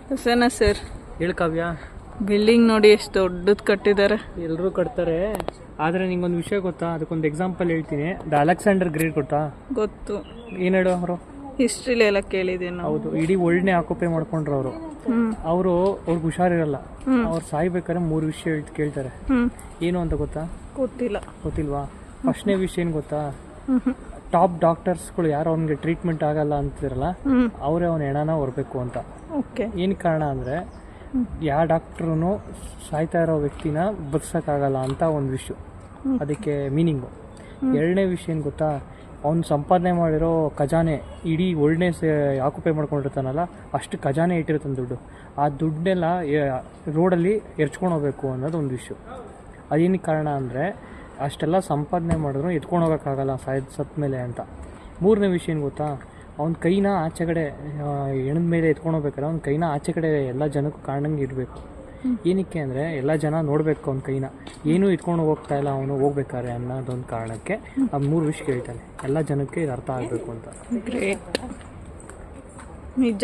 ಹೊಸನಾ sir? ಹೇಳು ಕಾವ್ಯ. Building ನೋಡಿ ಎಷ್ಟು ದೊಡ್ಡದು ಕಟ್ಟಿದ್ದಾರೆ. ಎಲ್ಲರೂ ಕಟ್ತಾರೆ, ಆದರೆ ನಿಂಗೊಂದು ವಿಷಯ ಗೊತ್ತಾ? ಅದಕ್ಕೊಂದು ಎಕ್ಸಾಂಪಲ್ ಹೇಳ್ತೀನಿ. ದ ಅಲೆಕ್ಸಾಂಡರ್ ಗ್ರೇಟ್ ಗೊತ್ತಾ? ಗೊತ್ತು, ಏನು ಹೇಳು ಅವರು? ಹಿಸ್ಟ್ರಿಲಿ ಎಲ್ಲ ಕೇಳಿದ್ದೀನಿ ನಾವು. ಹೌದು, ಇಡೀ ವರ್ಲ್ಡ್ನೇ ಆಕ್ಯುಪೈ ಮಾಡ್ಕೊಂಡ್ರು ಅವರು. ಅವ್ರಿಗೆ ಹುಷಾರಿರಲ್ಲ. ಅವ್ರು ಸಾಯ್ಬೇಕಾದ್ರೆ 3 ವಿಷಯ ಕೇಳ್ತಾರೆ. ಏನು ಅಂತ ಗೊತ್ತಾ? ಗೊತ್ತಿಲ್ವಾ? ಫಸ್ಟ್ನೇ ವಿಷಯ ಏನು ಗೊತ್ತಾ? ಟಾಪ್ ಡಾಕ್ಟರ್ಸ್ಗಳು ಯಾರು ಅವ್ನಿಗೆ ಟ್ರೀಟ್ಮೆಂಟ್ ಆಗಲ್ಲ ಅಂತಿರಲ್ಲ, ಅವರೇ ಅವನ ಹೆಣನ ಹೊರಬೇಕು ಅಂತ. ಏನು ಕಾರಣ ಅಂದರೆ, ಯಾವ ಡಾಕ್ಟ್ರೂ ಸಾಯ್ತಾ ಇರೋ ವ್ಯಕ್ತಿನ ಬದುಕ್ಸೋಕ್ಕಾಗಲ್ಲ ಅಂತ ಒಂದು ವಿಷಯ. ಅದಕ್ಕೆ ಮೀನಿಂಗು. ಎರಡನೇ ವಿಷಯ ಏನು ಗೊತ್ತಾ? ಅವ್ನು ಸಂಪಾದನೆ ಮಾಡಿರೋ ಖಜಾನೆ, ಇಡೀ ವರ್ಲ್ಡ್ನೇ ಆಕ್ಯುಪೈ ಮಾಡ್ಕೊಂಡಿರ್ತಾನಲ್ಲ, ಅಷ್ಟು ಖಜಾನೆ ಇಟ್ಟಿರ್ತಾನೆ ದುಡ್ಡು. ಆ ದುಡ್ಡನ್ನೆಲ್ಲ ರೋಡಲ್ಲಿ ಎರ್ಚ್ಕೊಂಡು ಹೋಗ್ಬೇಕು ಅನ್ನೋದು ಒಂದು ವಿಷಯ. ಅದೇನಕ್ಕೆ ಕಾರಣ ಅಂದರೆ, ಅಷ್ಟೆಲ್ಲ ಸಂಪಾದನೆ ಮಾಡಿದ್ರು ಎತ್ಕೊಂಡು ಹೋಗೋಕ್ಕಾಗಲ್ಲ ಸತ್ತ ಮೇಲೆ ಅಂತ. ಮೂರನೇ ವಿಷಯ ಏನು ಗೊತ್ತಾ? ಅವ್ನ ಕೈನ ಆಚೆ ಕಡೆ ಹೆಣದ ಮೇಲೆ ಎತ್ಕೊಂಡು ಹೋಗ್ಬೇಕಾದ್ರೆ ಅವ್ನ ಕೈನ ಆಚೆ ಕಡೆ ಎಲ್ಲ ಜನಕ್ಕೂ ಕಾಣಂಗೆ ಇರಬೇಕು. ಏನಕ್ಕೆ ಅಂದರೆ, ಎಲ್ಲ ಜನ ನೋಡಬೇಕು ಅವ್ನ ಕೈನ, ಏನೂ ಎತ್ಕೊಂಡು ಹೋಗ್ತಾ ಇಲ್ಲ ಅವನು ಹೋಗ್ಬೇಕಾರೆ ಅನ್ನೋದೊಂದು ಕಾರಣಕ್ಕೆ ಆ 3 ವಿಷಯ ಹೇಳ್ತಾನೆ. ಎಲ್ಲ ಜನಕ್ಕೆ ಇದು ಅರ್ಥ ಆಗಬೇಕು ಅಂತ. ಗ್ರೇಟ್, ನಿಜ.